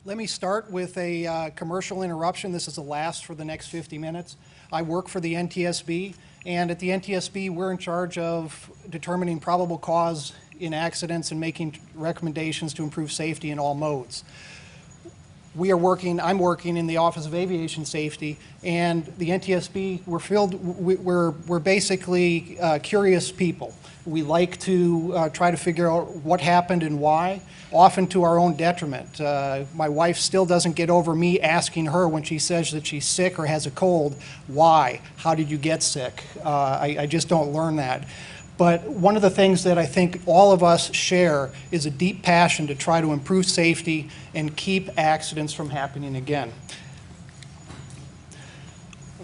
Let me start with a commercial interruption. This is the last for the next 50 minutes. I work for the NTSB, and at the NTSB, we're in charge of determining probable cause in accidents and making recommendations to improve safety in all modes. I'm working in the Office of Aviation Safety, and the NTSB, we're basically curious people. We like to try to figure out what happened and why, often to our own detriment. My wife still doesn't get over me asking her when she says that she's sick or has a cold, why? How did you get sick? I just don't learn that. But one of the things that I think all of us share is a deep passion to try to improve safety and keep accidents from happening again.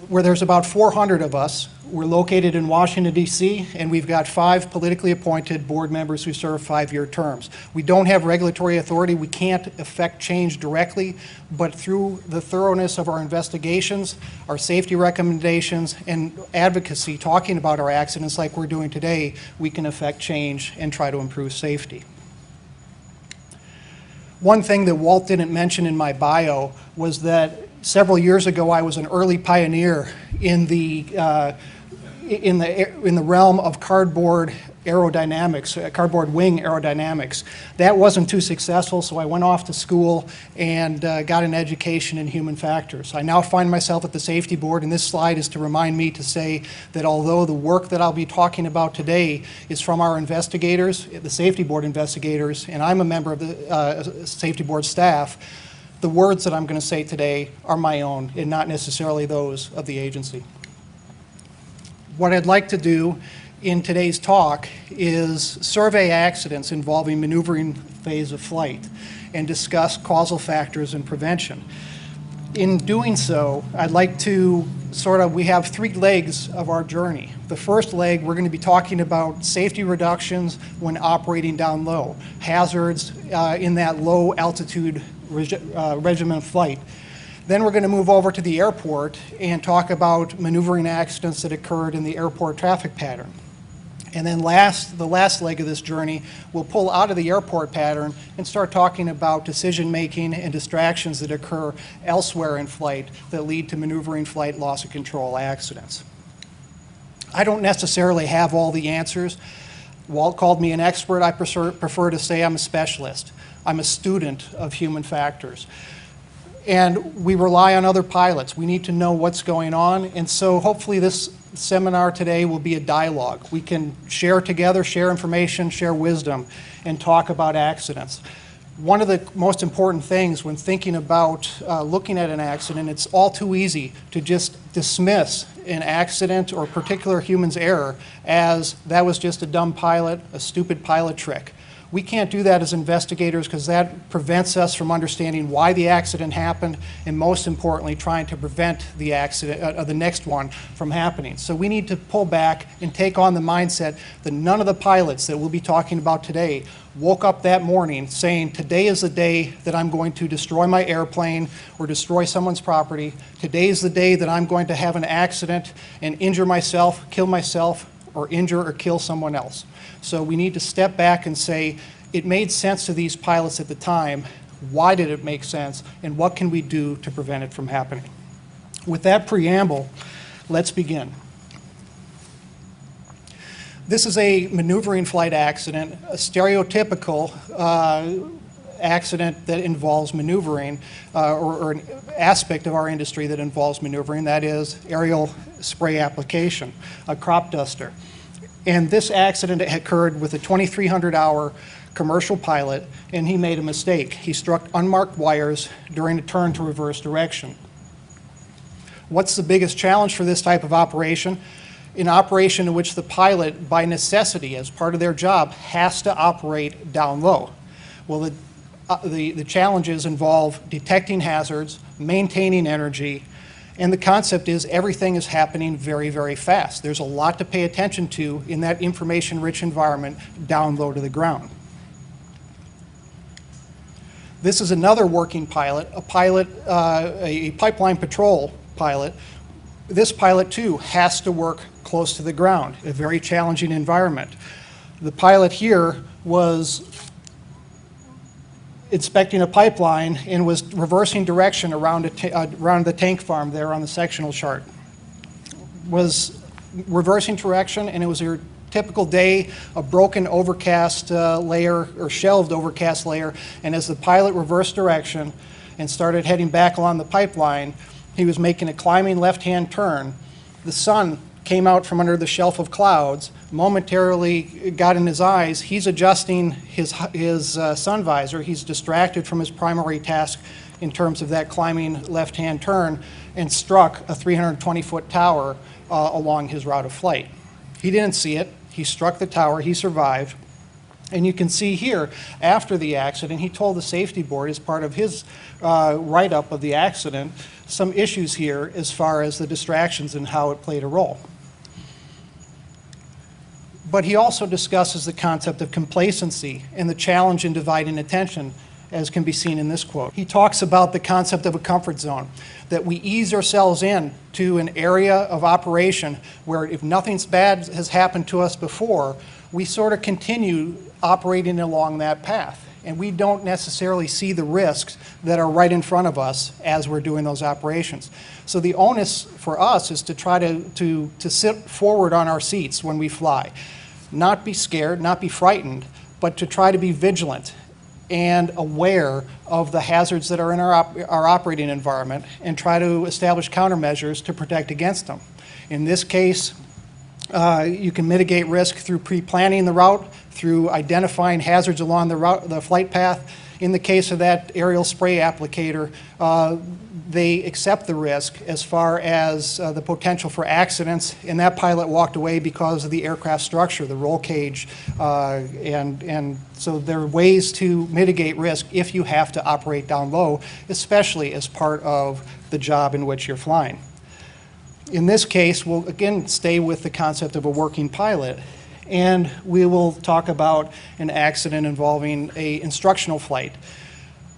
Where there's about 400 of us, we're located in Washington, D.C., and we've got 5 politically appointed board members who serve 5-year terms. We don't have regulatory authority. We can't affect change directly, but through the thoroughness of our investigations, our safety recommendations, and advocacy talking about our accidents like we're doing today, we can affect change and try to improve safety. One thing that Walt didn't mention in my bio was that several years ago I was an early pioneer in the realm of cardboard aerodynamics, cardboard wing aerodynamics. That wasn't too successful, so I went off to school and got an education in human factors. I now find myself at the safety board, and this slide is to remind me to say that although the work that I'll be talking about today is from our investigators, the safety board investigators, and I'm a member of the safety board staff, the words that I'm going to say today are my own and not necessarily those of the agency. What I'd like to do in today's talk is survey accidents involving maneuvering phase of flight and discuss causal factors and prevention. In doing so, I'd like to we have 3 legs of our journey. The first leg, we're going to be talking about safety reductions when operating down low, hazards in that low altitude regimen of flight. Then we're going to move over to the airport and talk about maneuvering accidents that occurred in the airport traffic pattern. And then the last leg of this journey, we'll pull out of the airport pattern and start talking about decision making and distractions that occur elsewhere in flight that lead to maneuvering flight loss of control accidents. I don't necessarily have all the answers. Walt called me an expert. I prefer to say I'm a specialist. I'm a student of human factors. And we rely on other pilots. We need to know what's going on, and so hopefully this seminar today will be a dialogue. We can share together, share information, share wisdom, and talk about accidents. One of the most important things when thinking about looking at an accident, it's all too easy to just dismiss an accident or a particular human's error as that was just a dumb pilot, a stupid pilot trick. We can't do that as investigators because that prevents us from understanding why the accident happened and, most importantly, trying to prevent the accident, the next one from happening. So we need to pull back and take on the mindset that none of the pilots that we'll be talking about today woke up that morning saying, today is the day that I'm going to destroy my airplane or destroy someone's property. Today is the day that I'm going to have an accident and injure myself, kill myself, or injure or kill someone else. So we need to step back and say, it made sense to these pilots at the time. Why did it make sense? And what can we do to prevent it from happening? With that preamble, let's begin. This is a maneuvering flight accident, a stereotypical accident that involves maneuvering, or an aspect of our industry that involves maneuvering, that is aerial spray application, a crop duster. And this accident occurred with a 2,300-hour commercial pilot, and he made a mistake. He struck unmarked wires during a turn to reverse direction. What's the biggest challenge for this type of operation? An operation in which the pilot, by necessity, as part of their job, has to operate down low. Well, the challenges involve detecting hazards, maintaining energy, and the concept is everything is happening very, very fast. There's a lot to pay attention to in that information-rich environment down low to the ground. This is another working pilot, a pipeline patrol pilot. This pilot, too, has to work close to the ground, a very challenging environment. The pilot here was inspecting a pipeline and was reversing direction around the tank farm there on the sectional chart. Was reversing direction, and it was your typical day, a broken overcast layer or shelved overcast layer, and as the pilot reversed direction and started heading back along the pipeline, he was making a climbing left-hand turn. The sun came out from under the shelf of clouds, momentarily got in his eyes. He's adjusting his sun visor. He's distracted from his primary task in terms of that climbing left-hand turn, and struck a 320-foot tower along his route of flight. He didn't see it. He struck the tower. He survived. And you can see here, after the accident, he told the safety board as part of his write-up of the accident, some issues here as far as the distractions and how it played a role. But he also discusses the concept of complacency and the challenge in dividing attention, as can be seen in this quote. He talks about the concept of a comfort zone, that we ease ourselves in to an area of operation where if nothing bad has happened to us before, we sort of continue operating along that path. And we don't necessarily see the risks that are right in front of us as we're doing those operations. So the onus for us is to try to sit forward on our seats when we fly. Not be scared, not be frightened, but to try to be vigilant and aware of the hazards that are in our operating environment and try to establish countermeasures to protect against them. In this case, you can mitigate risk through pre-planning the route, through identifying hazards along the flight path. In the case of that aerial spray applicator, they accept the risk as far as the potential for accidents, and that pilot walked away because of the aircraft structure, the roll cage, and so there are ways to mitigate risk if you have to operate down low, especially as part of the job in which you're flying. In this case, we'll again stay with the concept of a working pilot, and we will talk about an accident involving an instructional flight.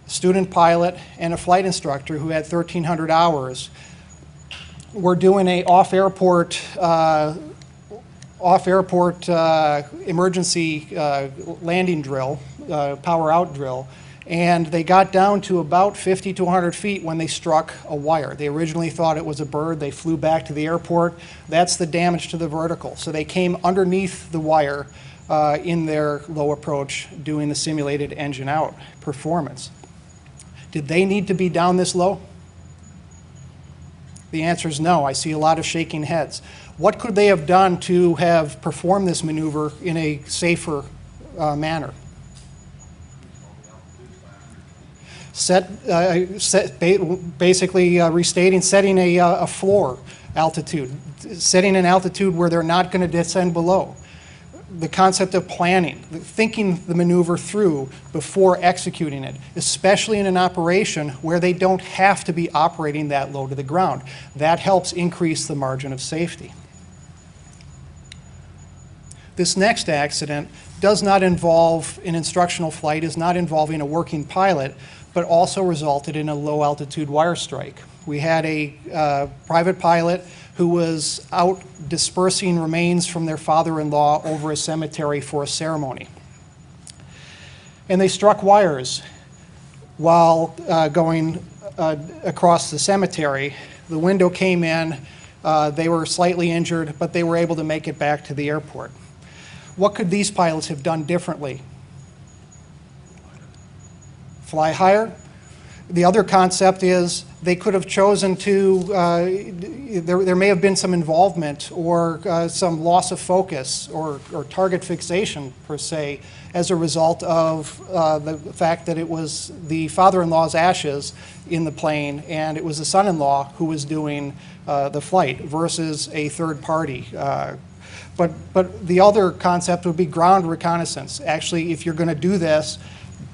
Student pilot and a flight instructor who had 1,300 hours were doing a off-airport emergency landing drill, power out drill, and they got down to about 50 to 100 feet when they struck a wire. They originally thought it was a bird. They flew back to the airport. That's the damage to the vertical. So they came underneath the wire in their low approach doing the simulated engine out performance. Did they need to be down this low? The answer is no. I see a lot of shaking heads. What could they have done to have performed this maneuver in a safer manner? Basically restating, setting a floor altitude, setting an altitude where they're not going to descend below. The concept of planning, thinking the maneuver through before executing it, especially in an operation where they don't have to be operating that low to the ground. That helps increase the margin of safety. This next accident does not involve an instructional flight, is not involving a working pilot, but also resulted in a low altitude wire strike. We had a private pilot who was out dispersing remains from their father-in-law over a cemetery for a ceremony. And they struck wires while going across the cemetery. The window came in, they were slightly injured, but they were able to make it back to the airport. What could these pilots have done differently? Fly higher? The other concept is they could have chosen to, there may have been some involvement or some loss of focus or target fixation, per se, as a result of the fact that it was the father-in-law's ashes in the plane and it was the son-in-law who was doing the flight versus a third party. But the other concept would be ground reconnaissance. Actually, if you're going to do this,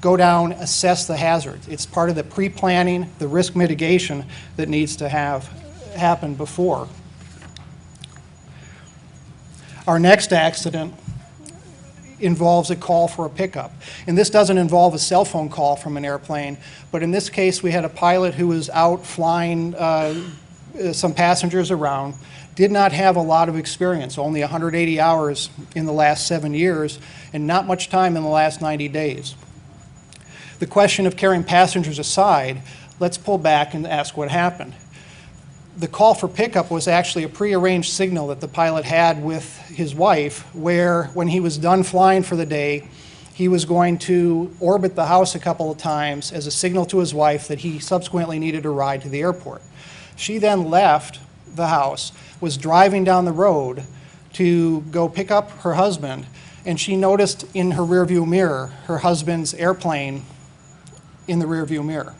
go down, assess the hazards. It's part of the pre-planning, the risk mitigation that needs to have happen before. Our next accident involves a call for a pickup. And this doesn't involve a cell phone call from an airplane, but in this case we had a pilot who was out flying some passengers around, did not have a lot of experience, only 180 hours in the last 7 years, and not much time in the last 90 days. The question of carrying passengers aside, let's pull back and ask what happened. The call for pickup was actually a prearranged signal that the pilot had with his wife, where when he was done flying for the day, he was going to orbit the house a couple of times as a signal to his wife that he subsequently needed a ride to the airport. She then left the house, was driving down the road to go pick up her husband, and she noticed in her rearview mirror her husband's airplane in the rearview mirror.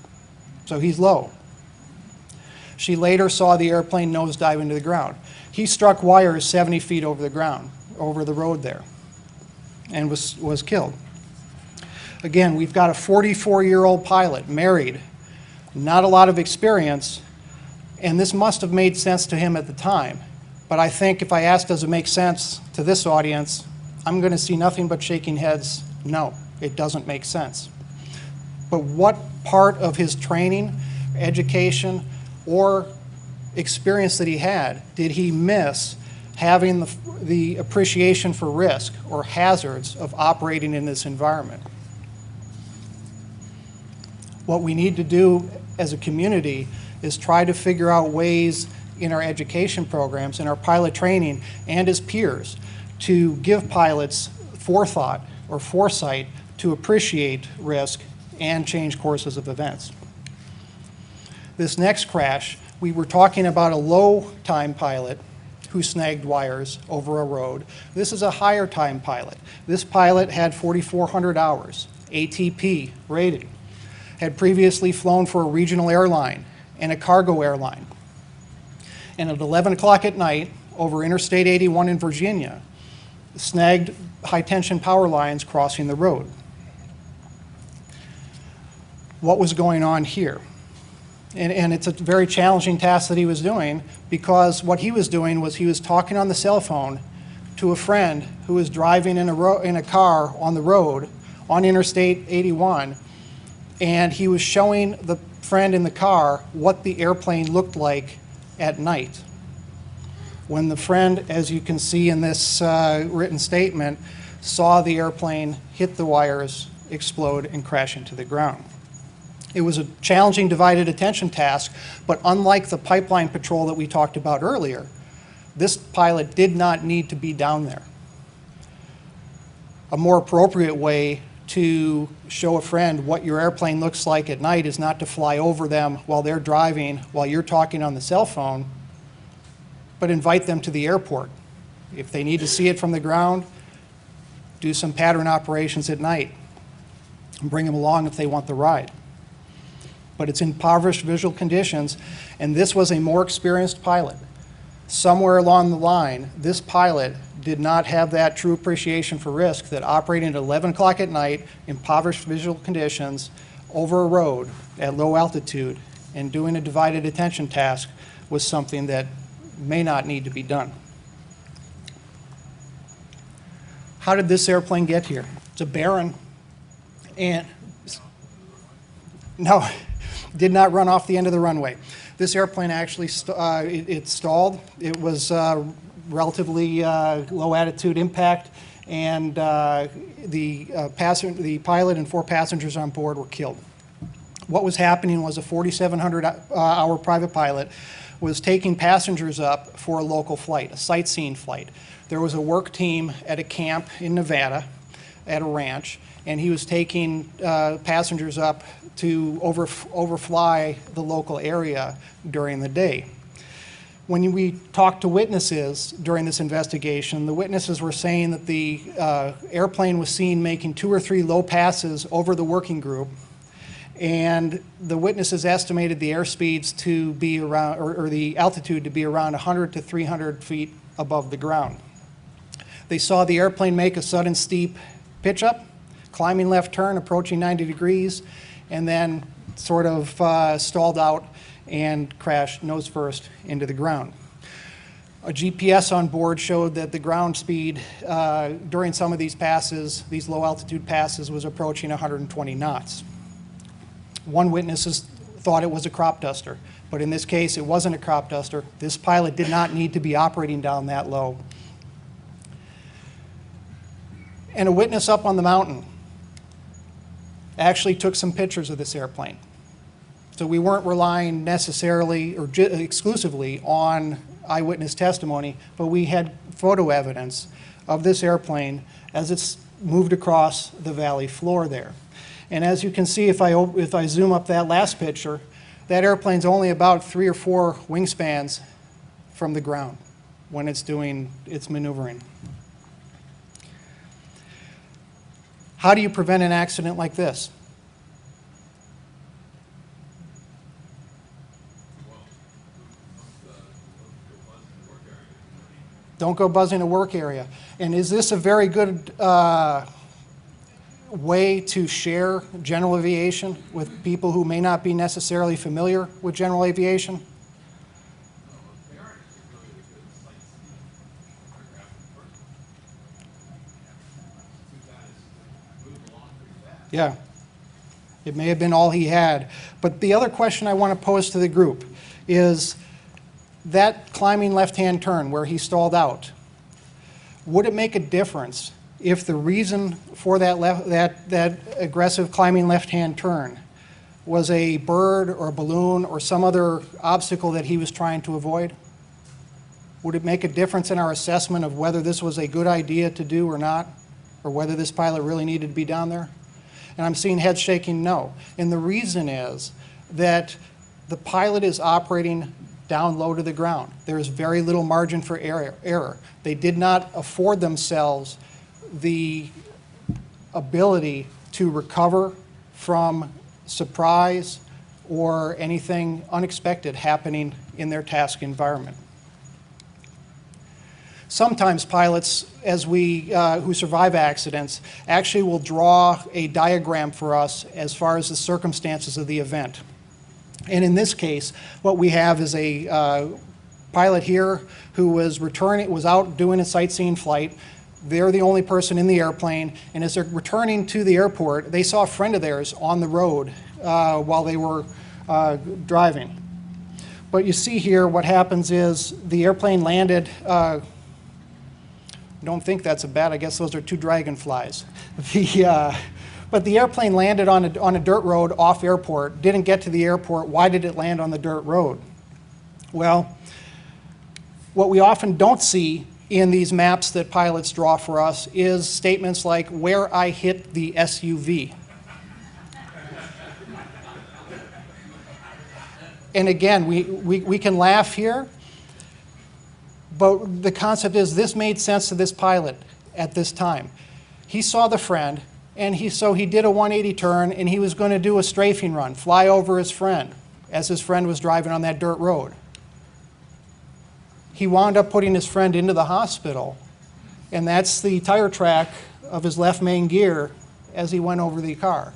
So he's low. She later saw the airplane nosedive into the ground. He struck wires 70 feet over the ground, over the road there, and was killed. Again, we've got a 44-year-old pilot, married, not a lot of experience, and this must have made sense to him at the time. But I think if I ask, does it make sense to this audience, I'm going to see nothing but shaking heads. No, it doesn't make sense. But what part of his training, education, or experience that he had did he miss having the appreciation for risk or hazards of operating in this environment? What we need to do as a community is try to figure out ways in our education programs, in our pilot training, and as peers to give pilots forethought or foresight to appreciate risk and change courses of events. This next crash, we were talking about a low time pilot who snagged wires over a road. This is a higher time pilot. This pilot had 4,400 hours, ATP rated, had previously flown for a regional airline and a cargo airline. And at 11 o'clock at night, over Interstate 81 in Virginia, snagged high-tension power lines crossing the road. What was going on here? And it's a very challenging task that he was doing, because what he was doing was he was talking on the cell phone to a friend who was driving in a car on the road on Interstate 81, and he was showing the friend in the car what the airplane looked like at night. When the friend, as you can see in this written statement, saw the airplane hit the wires, explode, and crash into the ground. It was a challenging divided attention task, but unlike the pipeline patrol that we talked about earlier, this pilot did not need to be down there. A more appropriate way to show a friend what your airplane looks like at night is not to fly over them while they're driving, while you're talking on the cell phone, but invite them to the airport. If they need to see it from the ground, do some pattern operations at night and bring them along if they want the ride. But it's impoverished visual conditions, and this was a more experienced pilot. Somewhere along the line, this pilot did not have that true appreciation for risk that operating at 11 o'clock at night, impoverished visual conditions, over a road at low altitude and doing a divided attention task was something that may not need to be done. How did this airplane get here? It's a Baron, and no, did not run off the end of the runway. This airplane actually it stalled. It was relatively low attitude impact, and the pilot and 4 passengers on board were killed. What was happening was a 4,700-hour private pilot was taking passengers up for a local flight, a sightseeing flight. There was a work team at a camp in Nevada at a ranch, and he was taking passengers up to overfly the local area during the day. When we talked to witnesses during this investigation, the witnesses were saying that the airplane was seen making 2 or 3 low passes over the working group, and the witnesses estimated the airspeeds to be around, or the altitude to be around 100 to 300 feet above the ground. They saw the airplane make a sudden steep pitch up, climbing left turn, approaching 90 degrees, and then sort of stalled out and crashed nose first into the ground. A GPS on board showed that the ground speed during some of these passes, these low altitude passes, was approaching 120 knots. One witness thought it was a crop duster, but in this case it wasn't a crop duster. This pilot did not need to be operating down that low. And a witness up on the mountain actually took some pictures of this airplane. So we weren't relying necessarily or exclusively on eyewitness testimony, but we had photo evidence of this airplane as it's moved across the valley floor there. And as you can see, if I zoom up that last picture, that airplane's only about 3 or 4 wingspans from the ground when it's doing its maneuvering. How do you prevent an accident like this? Don't go buzzing a work area. And is this a very good way to share general aviation with people who may not be necessarily familiar with general aviation? Yeah, it may have been all he had. But the other question I want to pose to the group is that climbing left-hand turn where he stalled out, would it make a difference if the reason for that aggressive climbing left-hand turn was a bird or a balloon or some other obstacle that he was trying to avoid? Would it make a difference in our assessment of whether this was a good idea to do or not, or whether this pilot really needed to be down there? And I'm seeing heads shaking no. And the reason is that the pilot is operating down low to the ground. There is very little margin for error. They did not afford themselves the ability to recover from surprise or anything unexpected happening in their task environment. Sometimes pilots, who survive accidents, actually will draw a diagram for us as far as the circumstances of the event. And in this case, what we have is a pilot here who was out doing a sightseeing flight. They're the only person in the airplane, and as they're returning to the airport, they saw a friend of theirs on the road while they were driving. But you see here what happens is the airplane landed. Don't think that's a bat. I guess those are 2 dragonflies. But the airplane landed on a dirt road off airport, didn't get to the airport. Why did it land on the dirt road? Well, what we often don't see in these maps that pilots draw for us is statements like, where I hit the SUV. And again, we can laugh here, but the concept is this made sense to this pilot at this time. He saw the friend, and so he did a 180 turn, and he was going to do a strafing run, fly over his friend, as his friend was driving on that dirt road. He wound up putting his friend into the hospital, and that's the tire track of his left main gear as he went over the car.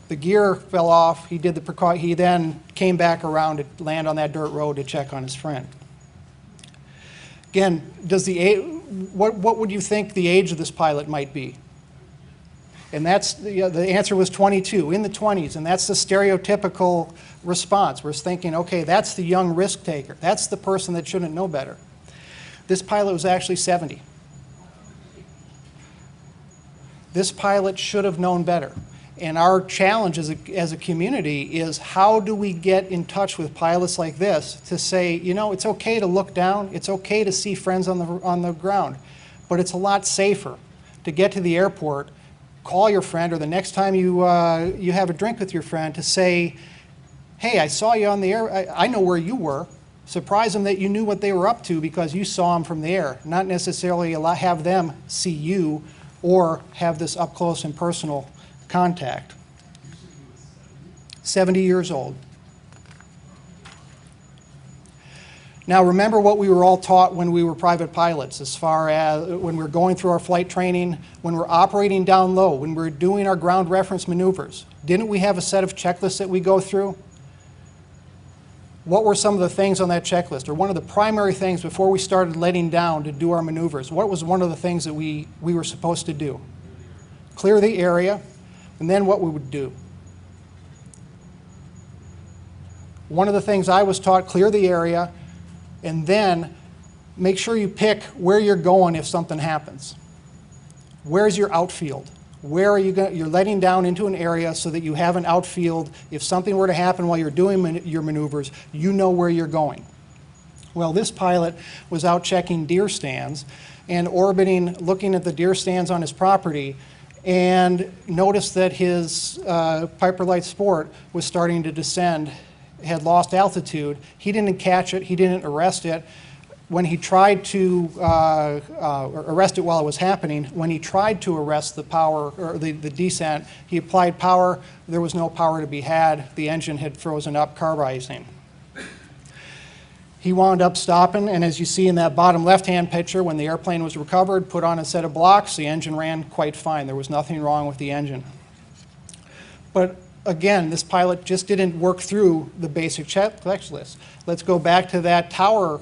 The gear fell off. He then came back around to land on that dirt road to check on his friend. Again, what would you think the age of this pilot might be? And that's the answer was 22, in the 20s, and that's the stereotypical response. We're thinking, okay, that's the young risk taker. That's the person that shouldn't know better. This pilot was actually 70. This pilot should have known better. And our challenge as a community is, how do we get in touch with pilots like this to say, you know, it's okay to look down, it's okay to see friends on the ground, but it's a lot safer to get to the airport, call your friend, or the next time you have a drink with your friend, to say, hey, I saw you on the air, I know where you were. Surprise them that you knew what they were up to because you saw them from the air, not necessarily have them see you or have this up close and personal contact. 70 years old. Now remember what we were all taught when we were private pilots, as far as when we're going through our flight training, when we're operating down low, when we're doing our ground reference maneuvers. Didn't we have a set of checklists that we go through? What were some of the things on that checklist, or one of the primary things before we started letting down to do our maneuvers? What was one of the things that we were supposed to do? Clear the area. And then what we would do. One of the things I was taught, clear the area, and then make sure you pick where you're going if something happens. Where's your outfield? Where are you going? You're letting down into an area so that you have an outfield. If something were to happen while you're doing your maneuvers, you know where you're going. Well, this pilot was out checking deer stands and orbiting, looking at the deer stands on his property, and noticed that his Piper Light Sport was starting to descend, had lost altitude. He didn't catch it. He didn't arrest it. When he tried to arrest it while it was happening, when he tried to arrest the power or the descent, he applied power. There was no power to be had. The engine had frozen up, carburizing. He wound up stopping, and as you see in that bottom left-hand picture, when the airplane was recovered, put on a set of blocks, the engine ran quite fine. There was nothing wrong with the engine. But again, this pilot just didn't work through the basic checklist. Let's go back to that tower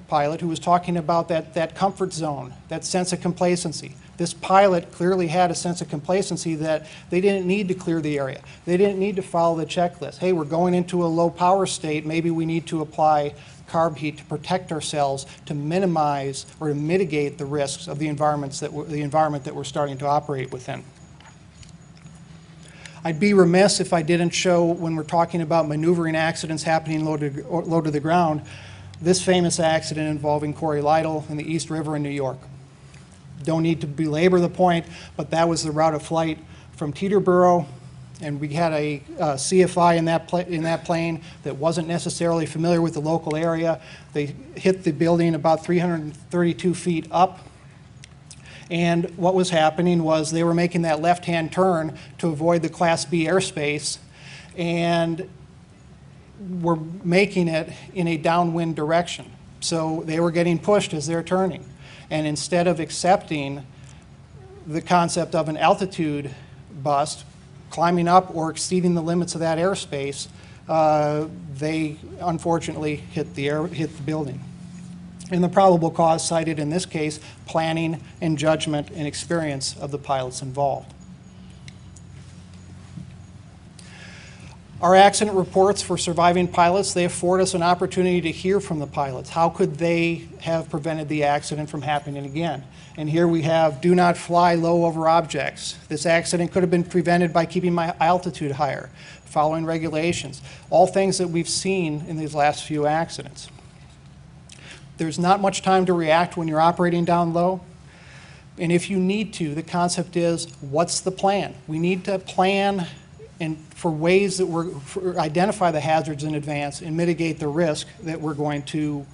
pilot who was talking about that comfort zone, that sense of complacency. This pilot clearly had a sense of complacency that they didn't need to clear the area. They didn't need to follow the checklist. Hey, we're going into a low power state. Maybe we need to apply carb heat to protect ourselves, to minimize or to mitigate the risks of the environment that we're starting to operate within. I'd be remiss if I didn't show, when we're talking about maneuvering accidents happening low to the ground, this famous accident involving Corey Lytle in the East River in New York. Don't need to belabor the point, but that was the route of flight from Teterboro, and we had a CFI in that plane that wasn't necessarily familiar with the local area. They hit the building about 332 feet up. And what was happening was they were making that left-hand turn to avoid the Class B airspace, and were making it in a downwind direction. So they were getting pushed as they're turning. And instead of accepting the concept of an altitude bust, climbing up or exceeding the limits of that airspace, they unfortunately hit the building. And the probable cause cited in this case, planning and judgment and experience of the pilots involved. Our accident reports for surviving pilots, they afford us an opportunity to hear from the pilots. How could they have prevented the accident from happening again? And here we have, do not fly low over objects. This accident could have been prevented by keeping my altitude higher, following regulations, all things that we've seen in these last few accidents. There's not much time to react when you're operating down low. And if you need to, the concept is, what's the plan? We need to plan and for ways that identify the hazards in advance and mitigate the risk that we're going to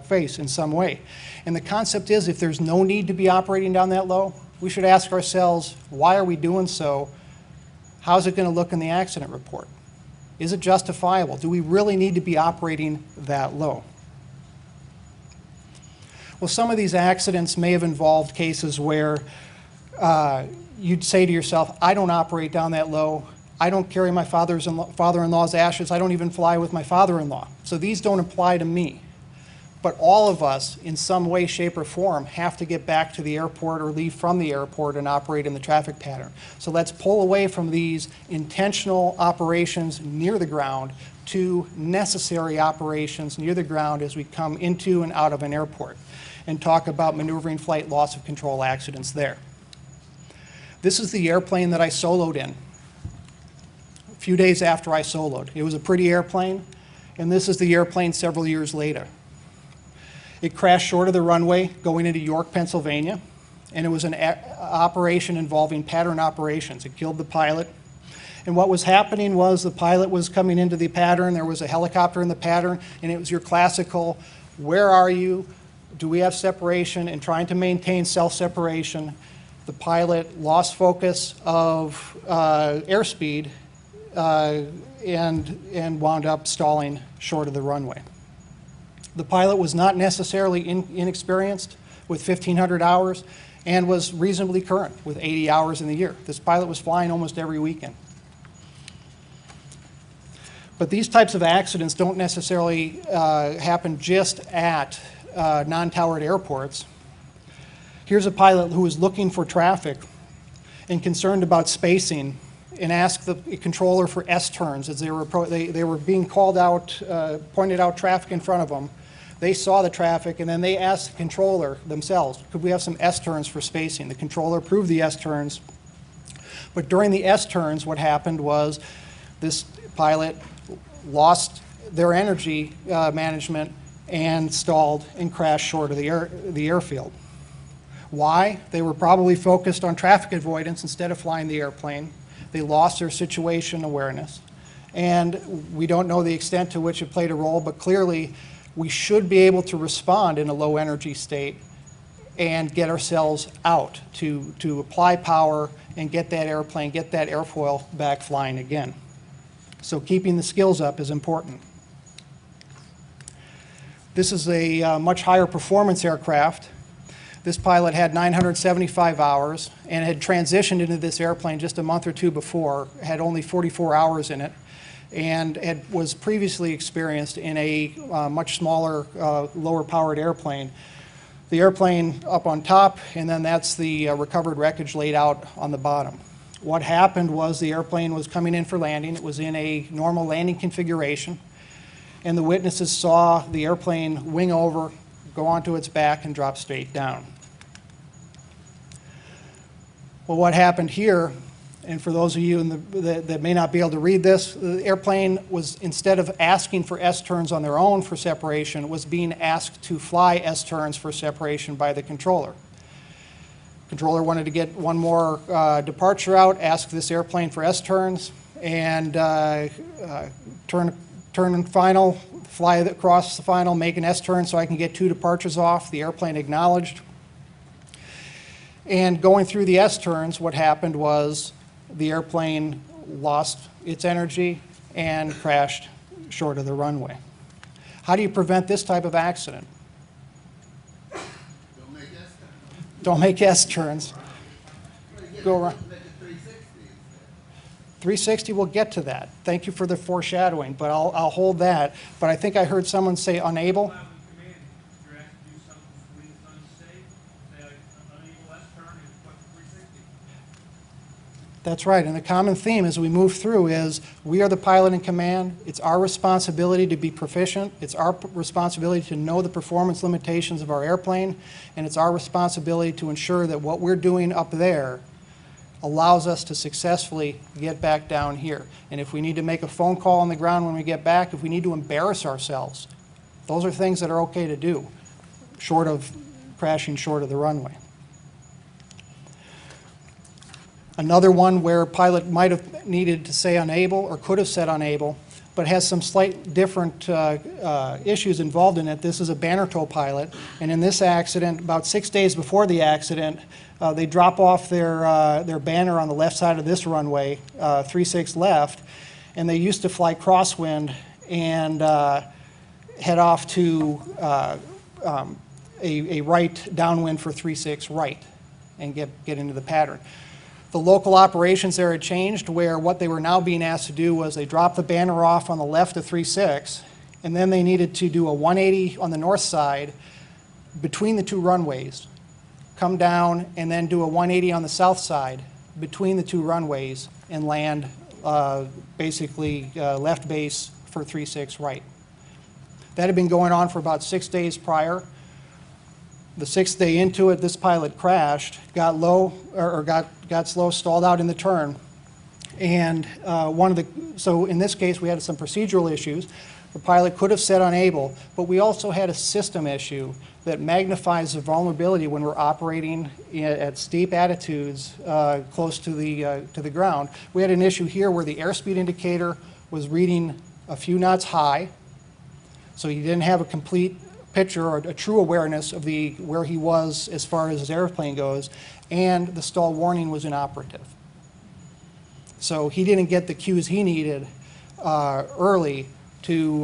face in some way. And the concept is, if there's no need to be operating down that low, we should ask ourselves, why are we doing so? How's it going to look in the accident report? Is it justifiable? Do we really need to be operating that low? Well, some of these accidents may have involved cases where you'd say to yourself, I don't operate down that low. I don't carry my father-in-law's ashes. I don't even fly with my father-in-law. So these don't apply to me. But all of us, in some way, shape, or form, have to get back to the airport or leave from the airport and operate in the traffic pattern. So let's pull away from these intentional operations near the ground to necessary operations near the ground as we come into and out of an airport, and talk about maneuvering flight loss of control accidents there. This is the airplane that I soloed in a few days after I soloed. It was a pretty airplane, and this is the airplane several years later. It crashed short of the runway going into York, Pennsylvania, and it was an operation involving pattern operations. It killed the pilot. And what was happening was the pilot was coming into the pattern, there was a helicopter in the pattern, and it was your classical, where are you? Do we have separation? And trying to maintain self-separation, the pilot lost focus of airspeed and wound up stalling short of the runway. The pilot was not necessarily inexperienced with 1,500 hours and was reasonably current with 80 hours in the year. This pilot was flying almost every weekend. But these types of accidents don't necessarily happen just at non-towered airports. Here's a pilot who was looking for traffic and concerned about spacing, and asked the controller for S-turns as they were being called out, pointed out traffic in front of them. They saw the traffic, and then they asked the controller themselves, could we have some S-turns for spacing? The controller approved the S-turns, But during the S-turns, what happened was this pilot lost their energy management and stalled and crashed short of the airfield. Why? They were probably focused on traffic avoidance instead of flying the airplane. They lost their situation awareness. And we don't know the extent to which it played a role, but clearly we should be able to respond in a low energy state and get ourselves out to apply power and get that airplane, get that airfoil back flying again. So keeping the skills up is important. This is a much higher performance aircraft. This pilot had 975 hours and had transitioned into this airplane just a month or two before, had only 44 hours in it, and was previously experienced in a much smaller, lower powered airplane. The airplane up on top, and then that's the recovered wreckage laid out on the bottom. What happened was the airplane was coming in for landing. It was in a normal landing configuration, and the witnesses saw the airplane wing over, go onto its back, and drop straight down. Well, what happened here, and for those of you that may not be able to read this, the airplane was, instead of asking for S-turns on their own for separation, was being asked to fly S-turns for separation by the controller. Controller wanted to get one more departure out, ask this airplane for S-turns, and turn and final, fly across the final, make an S-turn so I can get 2 departures off. The airplane acknowledged. And going through the S-turns, what happened was the airplane lost its energy and crashed short of the runway. How do you prevent this type of accident? Don't make S-turns. Don't make S-turns. Go around. 360, we'll get to that. Thank you for the foreshadowing, but I'll hold that. But I think I heard someone say unable. That's right, and the common theme as we move through is we are the pilot in command. It's our responsibility to be proficient. It's our responsibility to know the performance limitations of our airplane, and it's our responsibility to ensure that what we're doing up there allows us to successfully get back down here. And if we need to make a phone call on the ground when we get back, if we need to embarrass ourselves, those are things that are okay to do, short of crashing short of the runway. Another one where a pilot might have needed to say unable or could have said unable, but has some slight different issues involved in it. This is a banner tow pilot, and in this accident, about 6 days before the accident, they drop off their banner on the left side of this runway, 36 left, and they used to fly crosswind and head off to a right downwind for 36 right and get into the pattern. The local operations there had changed where what they were now being asked to do was they dropped the banner off on the left of 36, and then they needed to do a 180 on the north side between the 2 runways, come down and then do a 180 on the south side between the 2 runways and land basically left base for 36 right. That had been going on for about 6 days prior. The 6th day into it, this pilot crashed, got low, or got slow, stalled out in the turn. And so in this case, we had some procedural issues. The pilot could have said unable, but we also had a system issue that magnifies the vulnerability when we're operating at steep attitudes close to the ground. We had an issue here where the airspeed indicator was reading a few knots high, so he didn't have a complete picture or a true awareness of where he was as far as his airplane goes, and the stall warning was inoperative. So he didn't get the cues he needed early to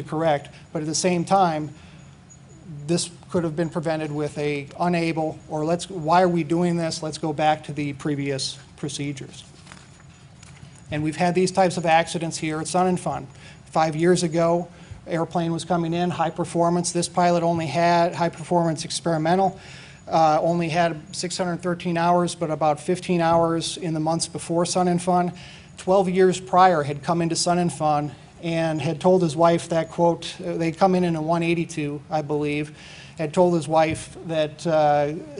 correct, but at the same time, this could have been prevented with a unable, or why are we doing this? Let's go back to the previous procedures. And we've had these types of accidents here at Sun and Fun. 5 years ago, airplane was coming in, high performance. This pilot only had high performance experimental, only had 613 hours, but about 15 hours in the months before Sun and Fun. 12 years prior had come into Sun and Fun and had told his wife that, quote, they'd come in a 182, I believe, had told his wife that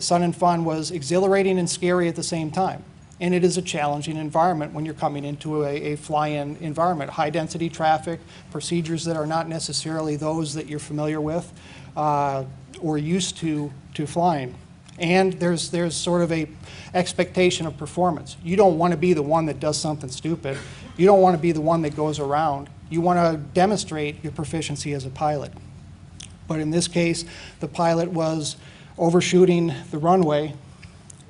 Sun and Fun was exhilarating and scary at the same time. And it is a challenging environment when you're coming into a fly-in environment. High-density traffic, procedures that are not necessarily those that you're familiar with or used to flying. And there's sort of a expectation of performance. You don't want to be the one that does something stupid. You don't want to be the one that goes around. You want to demonstrate your proficiency as a pilot. But in this case, the pilot was overshooting the runway,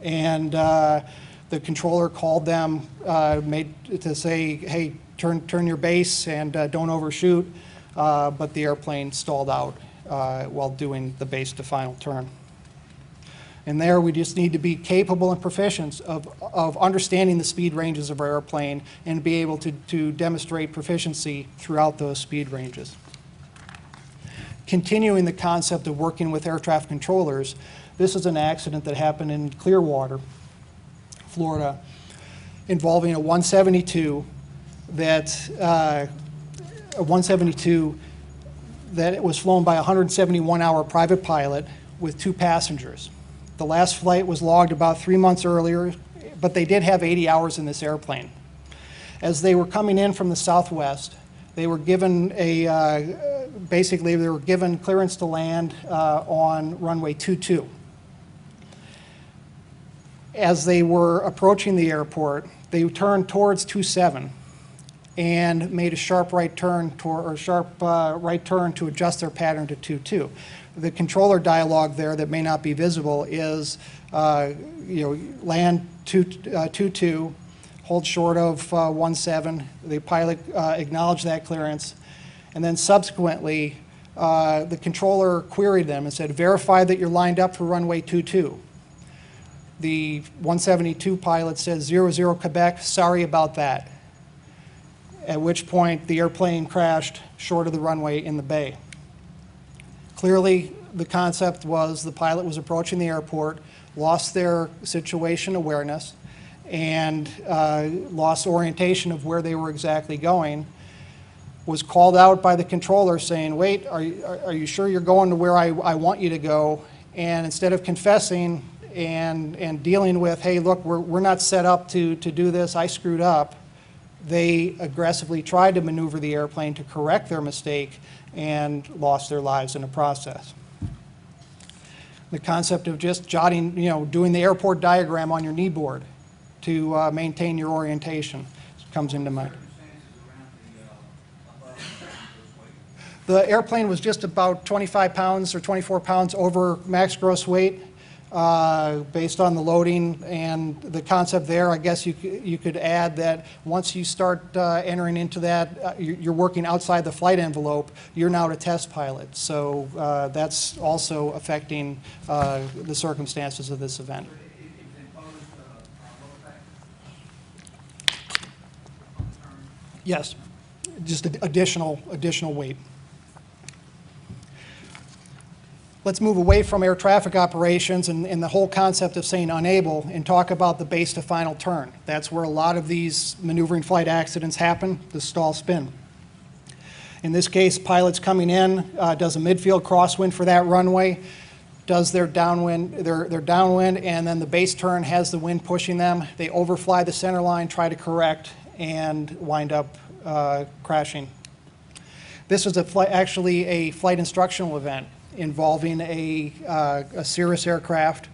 and the controller called them to say, hey, turn your base and don't overshoot, but the airplane stalled out while doing the base to final turn. And there we just need to be capable and proficient of understanding the speed ranges of our airplane and be able to demonstrate proficiency throughout those speed ranges. Continuing the concept of working with air traffic controllers, this is an accident that happened in Clearwater, Florida, involving a 172 that was flown by a 171-hour private pilot with 2 passengers. The last flight was logged about 3 months earlier, but they did have 80 hours in this airplane. As they were coming in from the southwest, they were given basically they were given clearance to land on runway 22. As they were approaching the airport, they turned towards 27 and made a sharp right turn to adjust their pattern to 22. The controller dialogue there that may not be visible is, land 22, hold short of 17. The pilot acknowledged that clearance, and then subsequently, the controller queried them and said, verify that you're lined up for runway 22. The 172 pilot said, 00 Quebec, sorry about that. At which point the airplane crashed short of the runway in the bay. Clearly, the concept was the pilot was approaching the airport, lost their situation awareness, and lost orientation of where they were exactly going, was called out by the controller saying, wait, are you sure you're going to where I want you to go? And instead of confessing and dealing with, hey, look, we're not set up to do this, I screwed up, they aggressively tried to maneuver the airplane to correct their mistake and lost their lives in the process. The concept of just jotting, doing the airport diagram on your knee board to maintain your orientation comes into mind. The airplane was just about 25 pounds or 24 pounds over max gross weight. Based on the loading and the concept there, I guess you could add that once you start entering into that, you're working outside the flight envelope, you're now a test pilot. So that's also affecting the circumstances of this event. Yes, just additional weight. Let's move away from air traffic operations and the whole concept of saying unable and talk about the base to final turn. That's where a lot of these maneuvering flight accidents happen, the stall spin. In this case, pilots coming in, does a midfield crosswind for that runway, does their downwind, and then the base turn has the wind pushing them. They overfly the center line, try to correct, and wind up crashing. This was actually a flight instructional event involving a Cirrus aircraft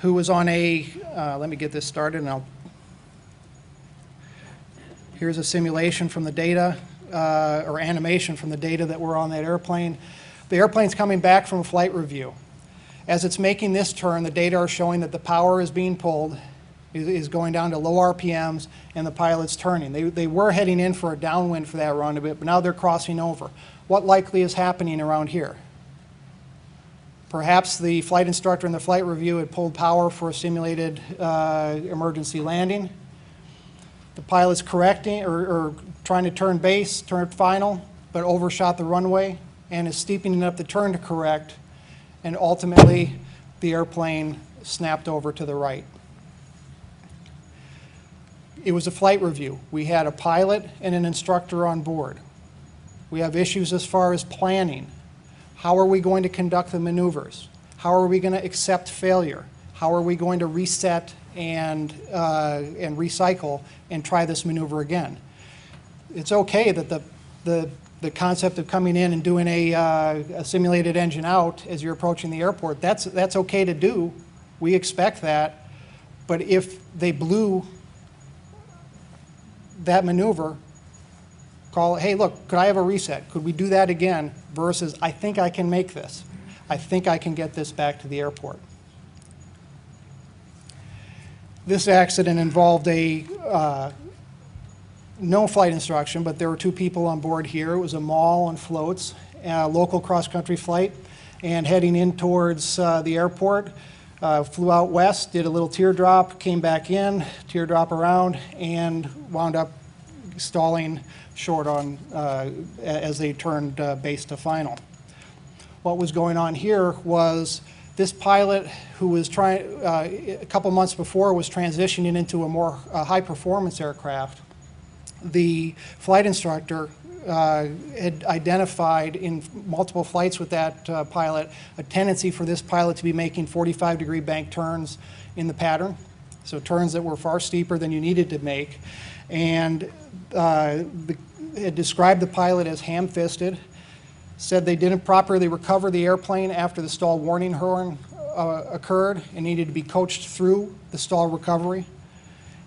who was on let me get this started, and here's a simulation from the data, or animation from the data that were on that airplane. The airplane's coming back from a flight review. As it's making this turn, the data are showing that the power is being pulled, is going down to low RPMs, and the pilot's turning. They were heading in for a downwind for that run a bit, but now they're crossing over. What likely is happening around here? Perhaps the flight instructor in the flight review had pulled power for a simulated emergency landing. The pilot's correcting or trying to turn base, turn final, but overshot the runway and is steepening up the turn to correct, and ultimately the airplane snapped over to the right. It was a flight review. We had a pilot and an instructor on board. We have issues as far as planning. How are we going to conduct the maneuvers? How are we going to accept failure? How are we going to reset and recycle and try this maneuver again? It's okay that the concept of coming in and doing a simulated engine out as you're approaching the airport, that's okay to do. We expect that. But if they blew that maneuver, call it, hey, look, could I have a reset? Could we do that again? Versus, I think I can make this. I think I can get this back to the airport. This accident involved no flight instruction, but there were 2 people on board here. It was a mall on floats, a local cross-country flight, and heading in towards the airport. Flew out west, did a little teardrop, came back in, teardrop around, and wound up stalling short on as they turned base to final. What was going on here was this pilot, who was trying a couple months before, was transitioning into a more high-performance aircraft. The flight instructor had identified in multiple flights with that pilot a tendency for this pilot to be making 45-degree bank turns in the pattern, so turns that were far steeper than you needed to make, and had described the pilot as ham-fisted, said they didn't properly recover the airplane after the stall warning horn occurred and needed to be coached through the stall recovery.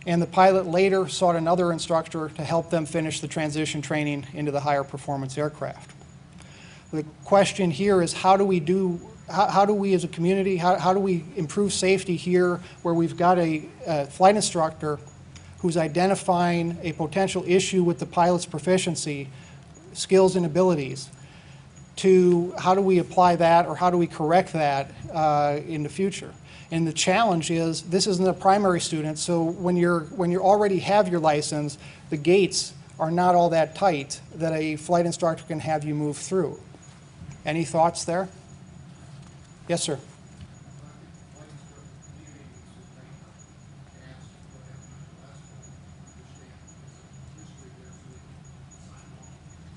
And the pilot later sought another instructor to help them finish the transition training into the higher performance aircraft. The question here is, how do we as a community, how do we improve safety here where we've got a flight instructor who's identifying a potential issue with the pilot's proficiency, skills and abilities, to how do we apply that or how do we correct that in the future? And the challenge is, this isn't a primary student, so when you already have your license, the gates are not all that tight that a flight instructor can have you move through. Any thoughts there? Yes, sir.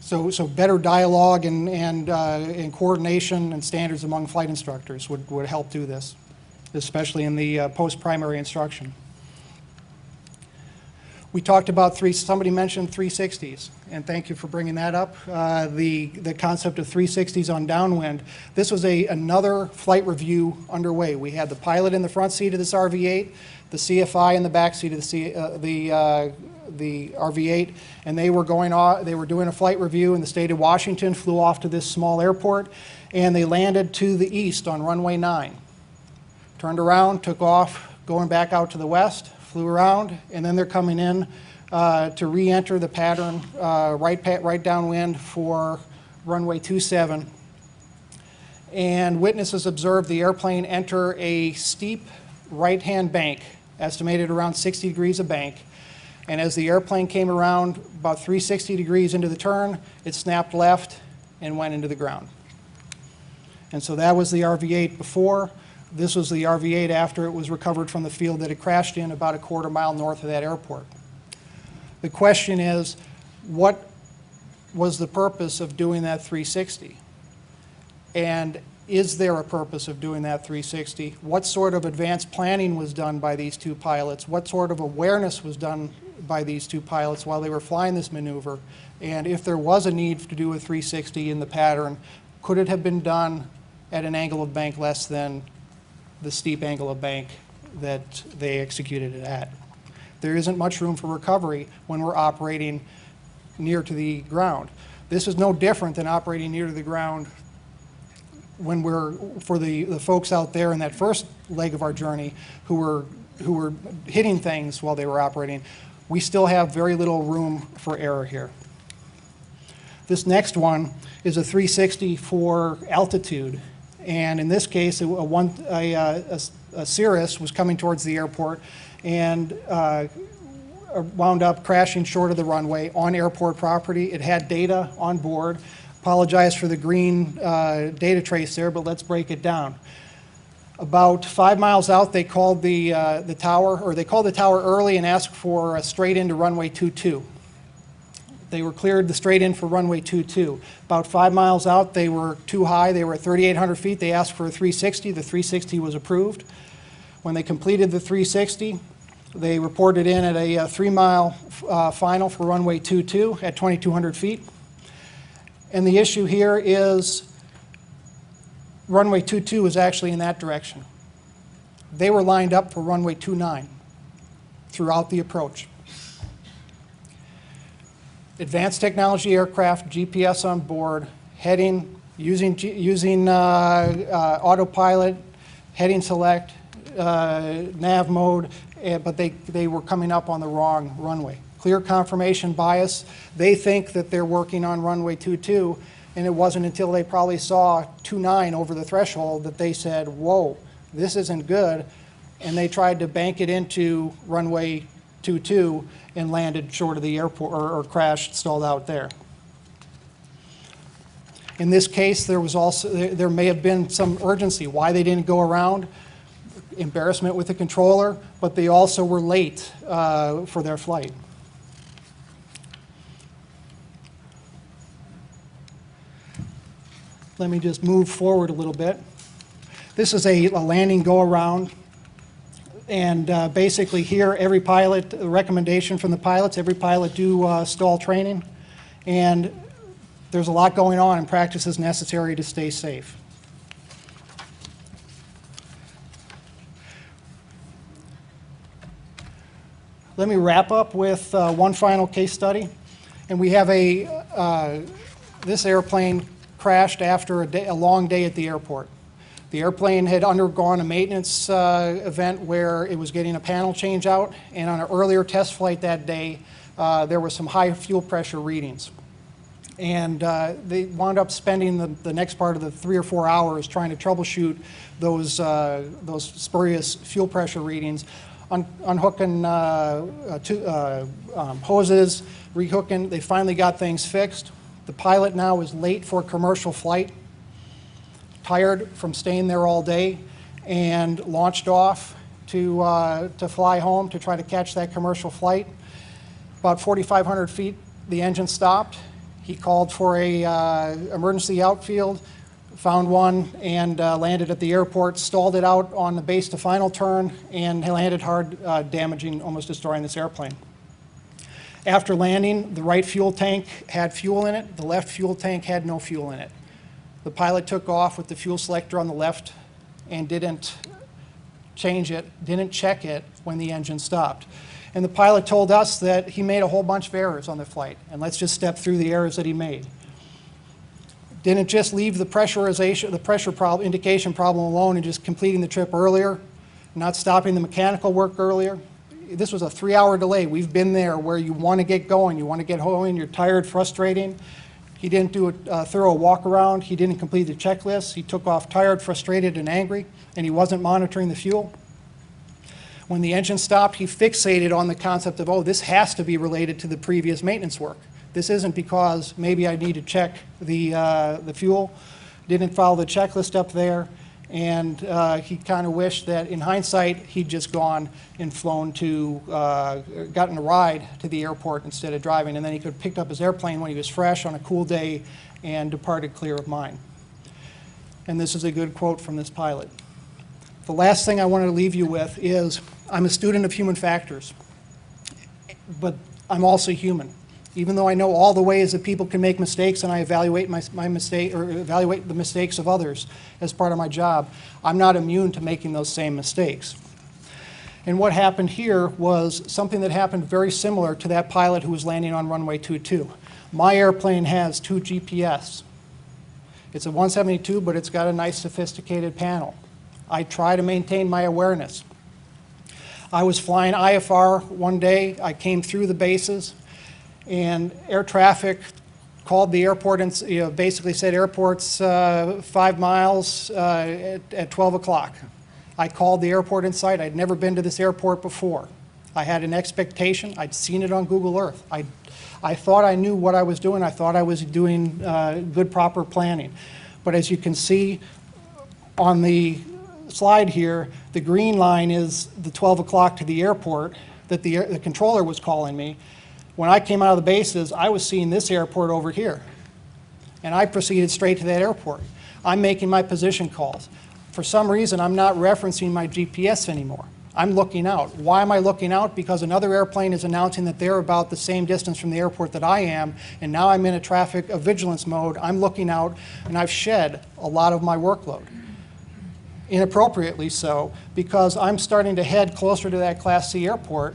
So better dialogue and coordination and standards among flight instructors would help do this, especially in the post-primary instruction. We talked about somebody mentioned 360s, and thank you for bringing that up. The concept of 360s on Downwind. This was another flight review underway. We had the pilot in the front seat of this RV-8, the CFI in the back seat of the RV-8, and they were doing a flight review in the state of Washington, flew off to this small airport, and they landed to the east on runway 9. Turned around, took off, going back out to the west, flew around, and then they're coming in to re-enter the pattern right downwind for runway 27. And witnesses observed the airplane enter a steep right-hand bank, estimated around 60 degrees of bank. And as the airplane came around about 360 degrees into the turn, it snapped left and went into the ground. And so that was the RV-8 before. This was the RV-8 after it was recovered from the field that it crashed in about a quarter mile north of that airport. The question is, what was the purpose of doing that 360? And is there a purpose of doing that 360? What sort of advanced planning was done by these 2 pilots? What sort of awareness was done by these 2 pilots while they were flying this maneuver? And if there was a need to do a 360 in the pattern, could it have been done at an angle of bank less than the steep angle of bank that they executed it at? There isn't much room for recovery when we're operating near to the ground. This is no different than operating near to the ground when for the folks out there in that first leg of our journey who were hitting things while they were operating. We still have very little room for error here. This next one is a 360 for altitude. And in this case, a Cirrus was coming towards the airport and wound up crashing short of the runway on airport property. It had data on board. Apologize for the green data trace there, but let's break it down. About 5 miles out, they called the tower, or they called the tower early and asked for a straight into runway 22. They were cleared the straight in for runway 22. About 5 miles out, they were too high. They were at 3,800 feet. They asked for a 360. The 360 was approved. When they completed the 360, they reported in at a 3-mile final for runway 22 at 2,200 feet. And the issue here is runway 22 is actually in that direction. They were lined up for runway 29 throughout the approach. Advanced technology aircraft, GPS on board, heading, using autopilot, heading select, nav mode, but they were coming up on the wrong runway. Clear confirmation bias. They think that they're working on runway 22, and it wasn't until they probably saw 29 over the threshold that they said, whoa, this isn't good, and they tried to bank it into runway 22 and landed short of the airport, or crashed, stalled out there. In this case, there may have been some urgency why they didn't go around, embarrassment with the controller, but they also were late for their flight. Let me just move forward a little bit. This is a landing go-around. And basically here, every pilot, the recommendation from the pilots, every pilot do stall training. And there's a lot going on and practices necessary to stay safe. Let me wrap up with one final case study. And we have this airplane crashed after a long day at the airport. The airplane had undergone a maintenance event where it was getting a panel change out, and on an earlier test flight that day, there were some high fuel pressure readings. And they wound up spending the next part of the 3 or 4 hours trying to troubleshoot those spurious fuel pressure readings, unhooking hoses, rehooking. They finally got things fixed. The pilot now is late for a commercial flight, tired from staying there all day, and launched off to fly home to try to catch that commercial flight. About 4,500 feet, the engine stopped. He called for a emergency outfield, found one, and landed at the airport, stalled it out on the base to final turn, and landed hard, damaging, almost destroying this airplane. After landing, the right fuel tank had fuel in it. The left fuel tank had no fuel in it. The pilot took off with the fuel selector on the left and didn't change it, didn't check it when the engine stopped. And the pilot told us that he made a whole bunch of errors on the flight, and let's just step through the errors that he made. Didn't just leave the pressure indication problem alone and just completing the trip earlier, not stopping the mechanical work earlier. This was a 3-hour delay. We've been there where you want to get going, you want to get home, you're tired, frustrating. He didn't do a thorough walk around. He didn't complete the checklist. He took off tired, frustrated, and angry, and he wasn't monitoring the fuel. When the engine stopped, he fixated on the concept of, oh, this has to be related to the previous maintenance work. This isn't because maybe I need to check the fuel. Didn't follow the checklist up there, and he kind of wished that in hindsight he'd just gone and flown to, gotten a ride to the airport instead of driving, and then he could have picked up his airplane when he was fresh on a cool day and departed clear of mind. And this is a good quote from this pilot. The last thing I wanted to leave you with is, I'm a student of human factors, but I'm also human. Even though I know all the ways that people can make mistakes and I evaluate my mistake, or evaluate the mistakes of others as part of my job, I'm not immune to making those same mistakes. And what happened here was something that happened very similar to that pilot who was landing on runway 22. My airplane has 2 GPS. It's a 172, but it's got a nice sophisticated panel. I try to maintain my awareness. I was flying IFR one day. I came through the bases, and air traffic called the airport and basically said airport's 5 miles at 12 o'clock. I called the airport in sight. I'd never been to this airport before. I had an expectation. I'd seen it on Google Earth. I thought I knew what I was doing. I thought I was doing good, proper planning. But as you can see on the slide here, the green line is the 12 o'clock to the airport that the controller was calling me. When I came out of the bases, I was seeing this airport over here, and I proceeded straight to that airport. I'm making my position calls. For some reason, I'm not referencing my GPS anymore. I'm looking out. Why am I looking out? Because another airplane is announcing that they're about the same distance from the airport that I am, and now I'm in a vigilance mode. I'm looking out, and I've shed a lot of my workload. Inappropriately so, because I'm starting to head closer to that Class C airport,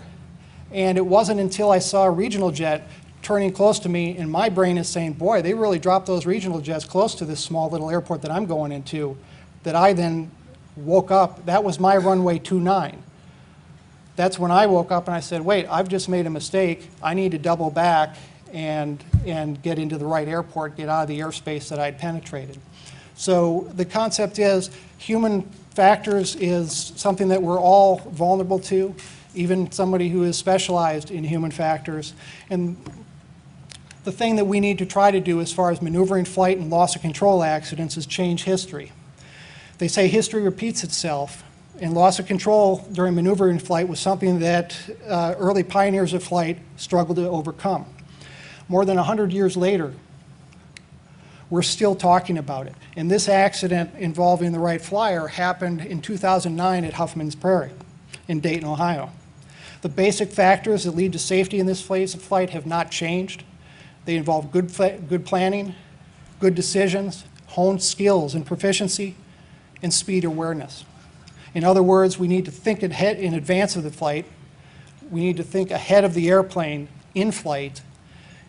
and it wasn't until I saw a regional jet turning close to me, and my brain is saying, boy, they really dropped those regional jets close to this small little airport that I'm going into, that I then woke up. That was my runway 29. That's when I woke up and I said, wait, I've just made a mistake. I need to double back and get into the right airport, get out of the airspace that I'd penetrated. So the concept is human factors is something that we're all vulnerable to, even somebody who is specialized in human factors. And the thing that we need to try to do as far as maneuvering flight and loss of control accidents is change history. They say history repeats itself, and loss of control during maneuvering flight was something that early pioneers of flight struggled to overcome. More than 100 years later, we're still talking about it. And this accident involving the Wright Flyer happened in 2009 at Huffman's Prairie in Dayton, Ohio. The basic factors that lead to safety in this phase of flight have not changed. They involve good planning, good decisions, honed skills and proficiency, and speed awareness. In other words, we need to think ahead in advance of the flight. We need to think ahead of the airplane in flight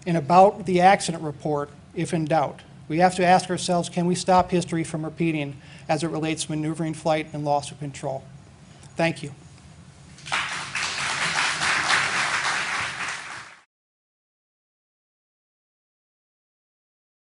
and about the accident report if in doubt. We have to ask ourselves, can we stop history from repeating as it relates to maneuvering flight and loss of control? Thank you.